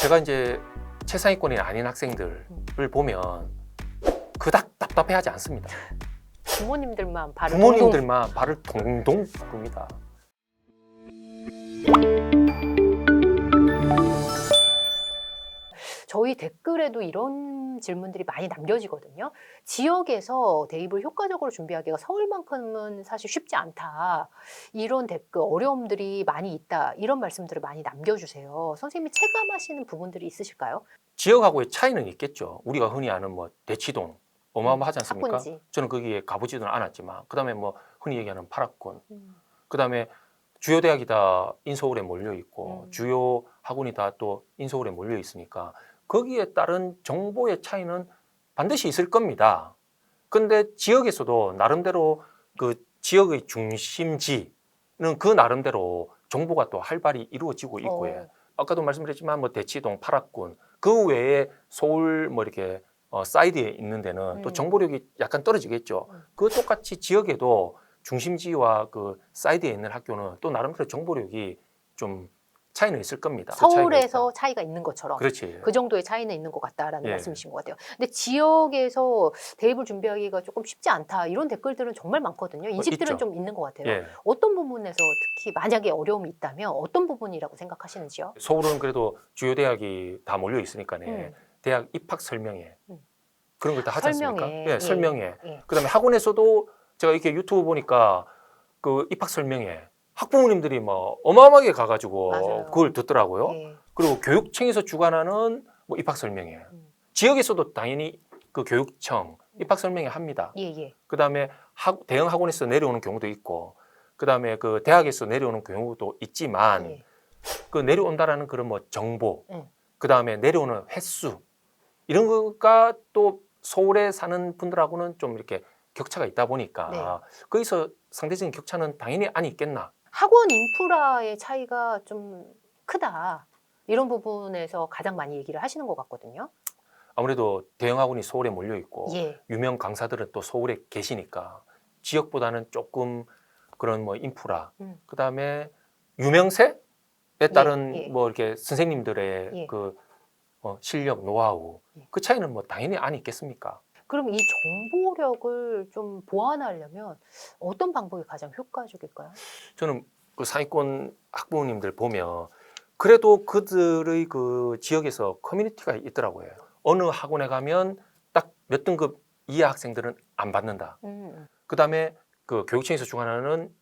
제가 이제 최상위권이 아닌 학생들을 보면 그닥 답답해하지 않습니다. 부모님들만 발을 부모님들만 발을 동동 구릅니다. 저희 댓글에도 이런 질문들이 많이 남겨지거든요. 지역에서 대입을 효과적으로 준비하기가 서울만큼은 사실 쉽지 않다. 이런 댓글, 어려움들이 많이 있다. 이런 말씀들을 많이 남겨주세요. 선생님이 체감하시는 부분들이 있으실까요? 지역하고의 차이는 있겠죠. 우리가 흔히 아는 뭐 대치동 어마어마하지 않습니까? 학군지. 저는 거기에 가보지는 않았지만 그다음에 뭐 흔히 얘기하는 파락군, 그다음에 주요 대학이 다 인서울에 몰려 있고 주요 학원이 다 또 인서울에 몰려 있으니까 거기에 따른 정보의 차이는 반드시 있을 겁니다. 근데 지역에서도 나름대로 그 지역의 중심지는 그 나름대로 정보가 또 활발히 이루어지고 있고요. 아까도 말씀드렸지만 뭐 대치동, 파락군 그 외에 서울 뭐 이렇게 사이드에 있는 데는 또 정보력이 약간 떨어지겠죠. 그 똑같이 지역에도 중심지와 그 사이드에 있는 학교는 또 나름대로 정보력이 좀 차이는 있을 겁니다. 서울에서 차이가 있는 것처럼 그렇지. 그 정도의 차이는 있는 것 같다라는 예. 말씀이신 것 같아요. 근데 지역에서 대입을 준비하기가 조금 쉽지 않다 이런 댓글들은 정말 많거든요. 인식들은 있죠. 좀 있는 것 같아요. 예. 어떤 부분에서 특히 만약에 어려움이 있다면 어떤 부분이라고 생각하시는지요? 서울은 그래도 주요 대학이 다 몰려 있으니까 음. 대학 입학 설명회 그런 걸 다 하지 설명회. 않습니까? 예, 설명회. 예. 그다음에 학원에서도 제가 이렇게 유튜브 보니까 그 입학 설명회 학부모님들이 뭐 어마어마하게 가가지고 맞아요. 그걸 듣더라고요. 예. 그리고 교육청에서 주관하는 뭐 입학 설명회. 지역에서도 당연히 그 교육청 입학 설명회 합니다. 예. 그다음에 대형 학원에서 내려오는 경우도 있고, 그다음에 그 대학에서 내려오는 경우도 있지만 예. 그 내려온다라는 그런 뭐 정보, 음. 그다음에 내려오는 횟수 이런 거가 또 서울에 사는 분들하고는 좀 이렇게 격차가 있다 보니까 네. 거기서 상대적인 격차는 당연히 안 있겠나. 학원 인프라의 차이가 좀 크다. 이런 부분에서 가장 많이 얘기를 하시는 것 같거든요. 아무래도 대형 학원이 서울에 몰려 있고 예. 유명 강사들은 또 서울에 계시니까 지역보다는 조금 그런 뭐 인프라, 그다음에 유명세에 따른 예. 뭐 이렇게 선생님들의 예. 그 실력, 노하우 그 차이는 뭐 당연히 안 있겠습니까? 그럼 이 정보력을 좀 보완하려면 어떤 방법이 가장 효과적일까요? 저는 그 상위권 학부모님들 보면 그래도 그들의 그 지역에서 커뮤니티가 있더라고요. 어느 학원에 가면 딱 몇 등급 이하 학생들은 안 받는다. 그다음에 그 교육청에서 주관하는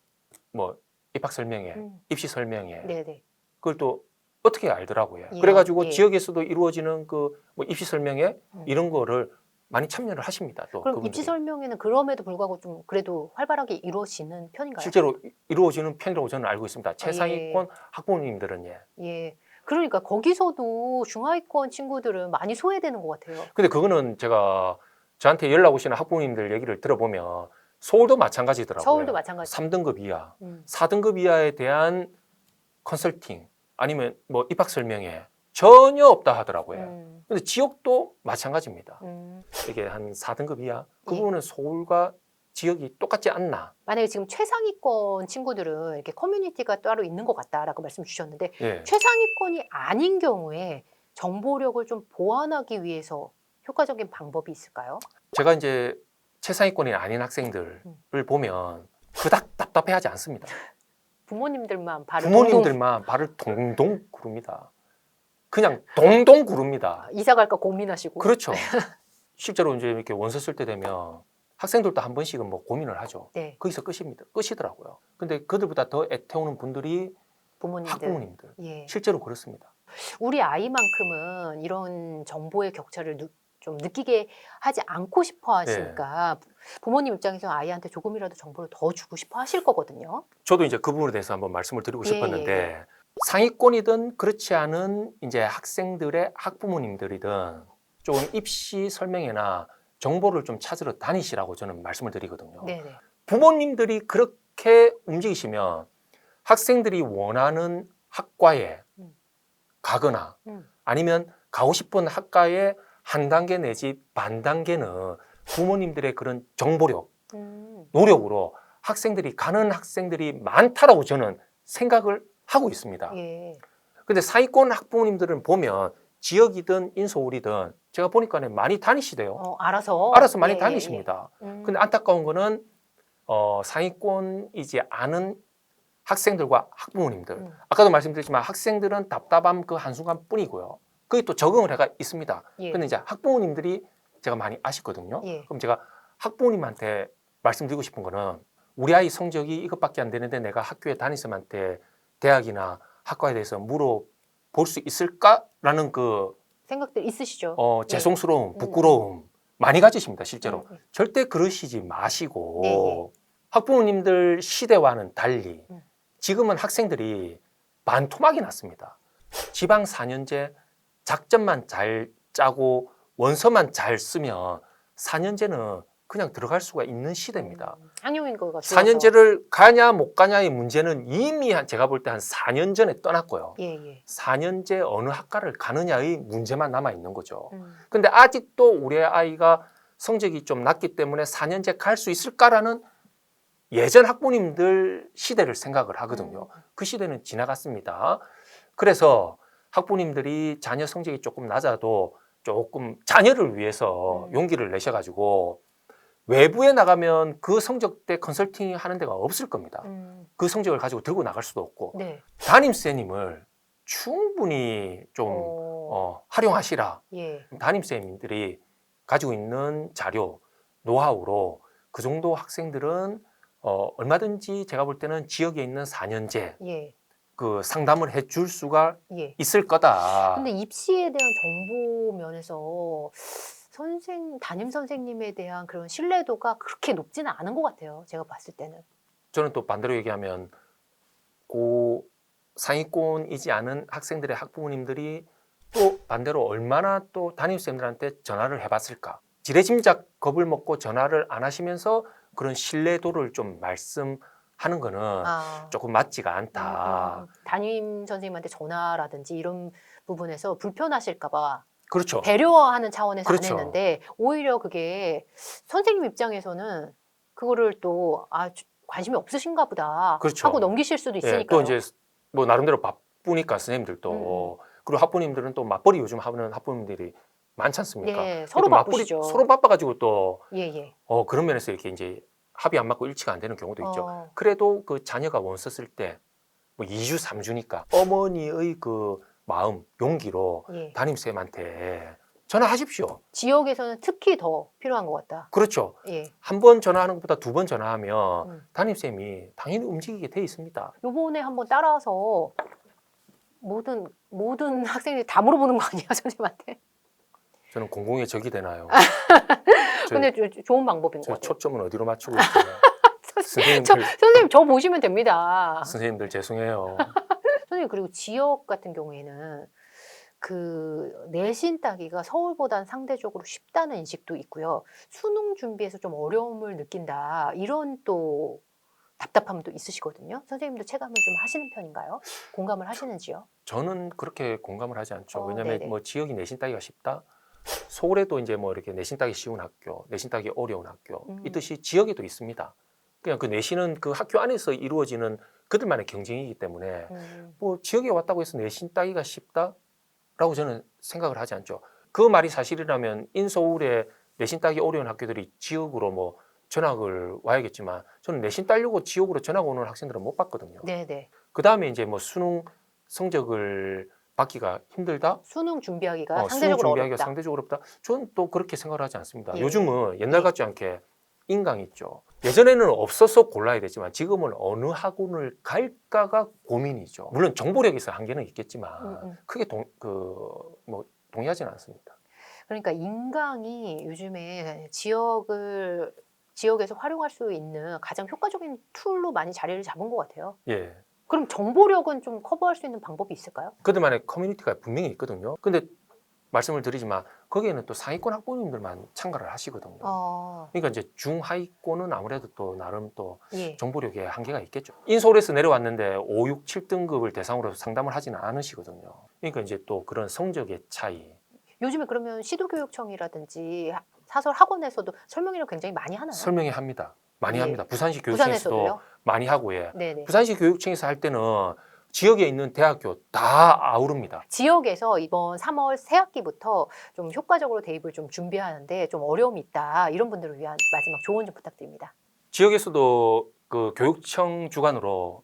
뭐 입학 설명회, 입시 설명회 네네. 그걸 또 어떻게 알더라고요. 예. 그래가지고 예. 지역에서도 이루어지는 그 뭐 입시 설명회 이런 거를 많이 참여를 하십니다. 또 그럼 그분들이. 입시 설명회는 그럼에도 불구하고 좀 그래도 활발하게 이루어지는 편인가요? 실제로 이루어지는 편이라고 저는 알고 있습니다. 예. 최상위권 학부모님들은 예. 예. 그러니까 거기서도 중하위권 친구들은 많이 소외되는 것 같아요. 근데 그거는 제가 저한테 연락 오시는 학부모님들 얘기를 들어보면 서울도 마찬가지더라고요. 서울도 마찬가지. 3등급 이하, 4등급 이하에 대한 컨설팅 아니면 뭐 입학 설명회 전혀 없다 하더라고요. 근데 지역도 마찬가지입니다. 이게 한 4등급 이하 그 예. 부분은 서울과 지역이 똑같지 않나. 만약에 지금 최상위권 친구들은 이렇게 커뮤니티가 따로 있는 것 같다라고 말씀 주셨는데 예. 최상위권이 아닌 경우에 정보력을 좀 보완하기 위해서 효과적인 방법이 있을까요? 제가 이제 최상위권이 아닌 학생들을 보면 그닥 답답해하지 않습니다. 부모님들만 발을 부모님들만 발을 동동 구릅니다. 그냥 동동 구릅니다. 이사 갈까 고민하시고. 그렇죠. 실제로 이제 이렇게 원서 쓸 때 되면 학생들도 한 번씩은 뭐 고민을 하죠. 네. 거기서 끝이더라고요. 근데 그들보다 더 애태우는 분들이 부모님들. 학부모님들. 예. 실제로 그렇습니다. 우리 아이만큼은 이런 정보의 격차를 좀 느끼게 하지 않고 싶어 하시니까 부모님 입장에서 아이한테 조금이라도 정보를 더 주고 싶어 하실 거거든요. 저도 이제 그 부분에 대해서 한번 말씀을 드리고 예, 싶었는데 예. 상위권이든 그렇지 않은 이제 학생들의 학부모님들이든 조금 입시 설명회나 정보를 좀 찾으러 다니시라고 저는 말씀을 드리거든요. 네네. 부모님들이 그렇게 움직이시면 학생들이 원하는 학과에 가거나 아니면 가고 싶은 학과에 한 단계 내지 반 단계는 부모님들의 그런 정보력, 노력으로 학생들이 가는 학생들이 많다라고 저는 생각을 하고 있습니다. 예. 근데 상위권 학부모님들은 보면 지역이든 인서울이든 제가 보니까는 많이 다니시대요. 알아서 많이 예, 다니십니다. 예, 예. 근데 안타까운 거는 상위권이지 않은 학생들과 학부모님들. 아까도 말씀드렸지만 학생들은 답답함 그 한순간뿐이고요. 그게 또 적응을 해가 있습니다. 예. 근데 이제 학부모님들이 제가 많이 아시거든요. 예. 그럼 제가 학부모님한테 말씀드리고 싶은 거는 우리 아이 성적이 이것밖에 안 되는데 내가 학교에 담임쌤한테 대학이나 학과에 대해서 물어볼 수 있을까라는 그 생각들 있으시죠? 죄송스러움, 부끄러움 많이 가지십니다, 실제로. 예. 절대 그러시지 마시고 네, 예. 학부모님들 시대와는 달리 음. 지금은 학생들이 반토막이 났습니다. 지방 4년제 작전만 잘 짜고 원서만 잘 쓰면 4년제는 그냥 들어갈 수가 있는 시대입니다. 학용인구가 4년제를 가냐 못 가냐의 문제는 이미 제가 볼 때 한 4년 전에 떠났고요. 예, 예. 4년제 어느 학과를 가느냐의 문제만 남아 있는 거죠. 음. 근데 아직도 우리 아이가 성적이 좀 낮기 때문에 4년제 갈 수 있을까라는 예전 학부모님들 시대를 생각을 하거든요. 그 시대는 지나갔습니다. 그래서 학부모님들이 자녀 성적이 조금 낮아도 조금 자녀를 위해서 용기를 내셔가지고 외부에 나가면 그 성적대 컨설팅 하는 데가 없을 겁니다. 그 성적을 가지고 들고 나갈 수도 없고 네. 담임쌤님을 충분히 좀 활용하시라. 예. 담임쌤들이 가지고 있는 자료, 노하우로 그 정도 학생들은 얼마든지 제가 볼 때는 지역에 있는 4년제 예. 그 상담을 해줄 수가 예. 있을 거다. 근데 입시에 대한 정보 면에서 담임 선생님에 대한 그런 신뢰도가 그렇게 높지는 않은 것 같아요. 제가 봤을 때는. 저는 또 반대로 얘기하면 고 상위권이지 않은 학생들의 학부모님들이 또 반대로 얼마나 또 담임쌤들한테 전화를 해봤을까. 지레짐작 겁을 먹고 전화를 안 하시면서 그런 신뢰도를 좀 말씀하는 거는 조금 맞지가 않다. 담임 선생님한테 전화라든지 이런 부분에서 불편하실까 봐 그렇죠. 배려하는 차원에서 그렇죠. 안 했는데 오히려 그게 선생님 입장에서는 그거를 또 관심이 없으신가 보다 그렇죠. 하고 넘기실 수도 예, 있으니까요. 또 이제 뭐 나름대로 바쁘니까 선생님들도 그리고 학부모님들은 또 맞벌이 요즘 하는 학부모님들이 많지 않습니까? 예, 서로 또 맞벌이 바쁘시죠. 서로 바빠가지고 또 예, 예. 그런 면에서 이렇게 이제 합이 안 맞고 일치가 안 되는 경우도 있죠. 어, 그래도 그 자녀가 원서 쓸 때 뭐 2주, 3주니까 어머니의 그 마음, 용기로 예. 담임쌤한테 전화하십시오. 지역에서는 특히 더 필요한 것 같다. 그렇죠. 예. 한 번 전화하는 것보다 2번 전화하면 음. 담임쌤이 당연히 움직이게 돼 있습니다. 요번에 한번 따라서 모든 학생들이 다 물어보는 거 아니에요, 선생님한테? 저는 공공의 적이 되나요? 근데 좋은 방법인 것 저 같아요. 초점은 어디로 맞추고 있어요? 선생님들, 선생님 저 보시면 됩니다. 선생님들 죄송해요. 선생님 그리고 지역 같은 경우에는 그 내신 따기가 서울보다는 상대적으로 쉽다는 인식도 있고요. 수능 준비에서 좀 어려움을 느낀다 이런 또 답답함도 있으시거든요. 선생님도 체감을 좀 하시는 편인가요? 공감을 하시는지요? 저는 그렇게 공감을 하지 않죠. 네네. 왜냐하면 뭐 지역이 내신 따기가 쉽다. 서울에도 이제 뭐 이렇게 내신 따기 쉬운 학교, 내신 따기 어려운 학교 있듯이 지역에도 있습니다. 그냥 그 내신은 그 학교 안에서 이루어지는 그들만의 경쟁이기 때문에 뭐 지역에 왔다고 해서 내신 따기가 쉽다라고 저는 생각을 하지 않죠. 그 말이 사실이라면 인서울에 내신 따기 어려운 학교들이 지역으로 뭐 전학을 와야겠지만 저는 내신 따려고 지역으로 전학 오는 학생들은 못 봤거든요. 네네. 그 다음에 이제 뭐 수능 성적을 받기가 힘들다. 수능 준비하기가 수능 상대적으로 준비하기가 어렵다. 상대적으로 어렵다. 저는 또 그렇게 생각을 하지 않습니다. 예. 요즘은 옛날 같지 않게 인강이 있죠. 예전에는 없어서 골라야 됐지만 지금은 어느 학원을 갈까가 고민이죠. 물론 정보력에서 한계는 있겠지만 크게 동의하지는 않습니다. 그러니까 인강이 요즘에 지역에서 활용할 수 있는 가장 효과적인 툴로 많이 자리를 잡은 것 같아요. 예. 그럼 정보력은 좀 커버할 수 있는 방법이 있을까요? 그들만의 커뮤니티가 분명히 있거든요. 근데 말씀을 드리지만 거기에는 또 상위권 학부모님들만 참가를 하시거든요. 그러니까 이제 중하위권은 아무래도 또 나름 또 예. 정보력에 한계가 있겠죠. 인서울에서 내려왔는데 5, 6, 7등급을 대상으로 상담을 하지는 않으시거든요. 그러니까 이제 또 그런 성적의 차이. 요즘에 그러면 시도교육청이라든지 사설 학원에서도 설명회를 굉장히 많이 하나요? 설명회 합니다. 많이 예. 합니다. 부산시 교육청에서도 부산에서도요? 많이 하고 예. 네네. 부산시 교육청에서 할 때는 지역에 있는 대학교 다 아우릅니다. 지역에서 이번 3월 새 학기부터 좀 효과적으로 대입을 좀 준비하는데 좀 어려움이 있다. 이런 분들을 위한 마지막 조언 좀 부탁드립니다. 지역에서도 그 교육청 주관으로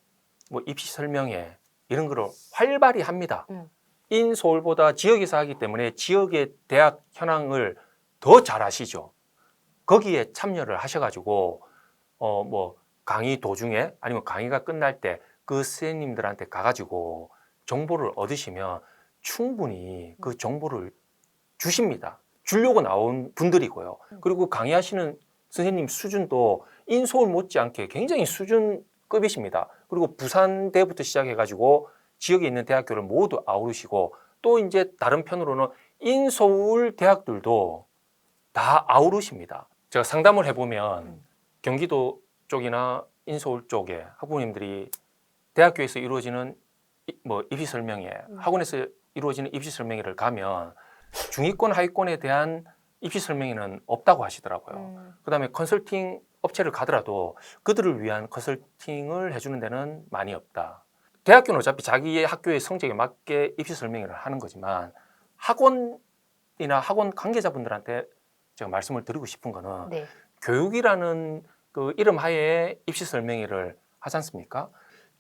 뭐 입시 설명회 이런 거를 활발히 합니다. 인서울보다 지역에서 하기 때문에 지역의 대학 현황을 더 잘 아시죠. 거기에 참여를 하셔가지고 뭐 강의 도중에 아니면 강의가 끝날 때 그 선생님들한테 가가지고 정보를 얻으시면 충분히 그 정보를 주십니다. 주려고 나온 분들이고요. 그리고 강의하시는 선생님 수준도 인서울 못지않게 굉장히 수준급이십니다. 그리고 부산대부터 시작해가지고 지역에 있는 대학교를 모두 아우르시고 또 이제 다른 편으로는 인서울 대학들도 다 아우르십니다. 제가 상담을 해보면 경기도 쪽이나 인서울 쪽에 학부모님들이 대학교에서 이루어지는 뭐 입시 설명회, 학원에서 이루어지는 입시 설명회를 가면 중위권, 하위권에 대한 입시 설명회는 없다고 하시더라고요. 그다음에 컨설팅 업체를 가더라도 그들을 위한 컨설팅을 해주는 데는 많이 없다. 대학교는 어차피 자기의 학교의 성적에 맞게 입시 설명회를 하는 거지만 학원이나 학원 관계자분들한테 제가 말씀을 드리고 싶은 거는 네. 교육이라는 그 이름 하에 입시 설명회를 하지 않습니까?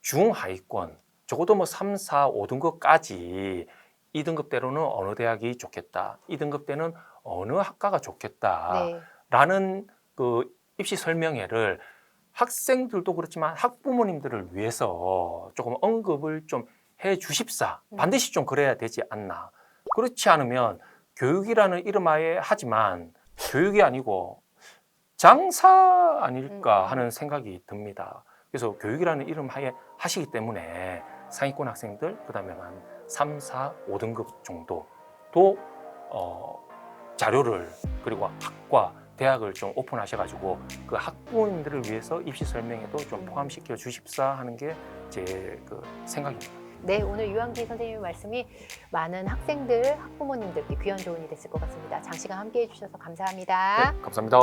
중하위권, 적어도 뭐 3, 4, 5등급까지 2등급대로는 어느 대학이 좋겠다. 2등급대는 어느 학과가 좋겠다라는 네. 그 입시 설명회를 학생들도 그렇지만 학부모님들을 위해서 조금 언급을 좀 해 주십사. 반드시 좀 그래야 되지 않나. 그렇지 않으면 교육이라는 이름하에 하지만 교육이 아니고 장사 아닐까 하는 생각이 듭니다. 그래서 교육이라는 이름 하에 하시기 때문에 상위권 학생들, 그 다음에 한 3, 4, 5등급 정도도 자료를 그리고 학과, 대학을 좀 오픈하셔가지고 그 학부모님들을 위해서 입시 설명회도 좀 포함시켜 주십사 하는 게 제 그 생각입니다. 네, 오늘 유한기 선생님의 말씀이 많은 학생들, 학부모님들께 귀한 조언이 됐을 것 같습니다. 장시간 함께해 주셔서 감사합니다. 네, 감사합니다.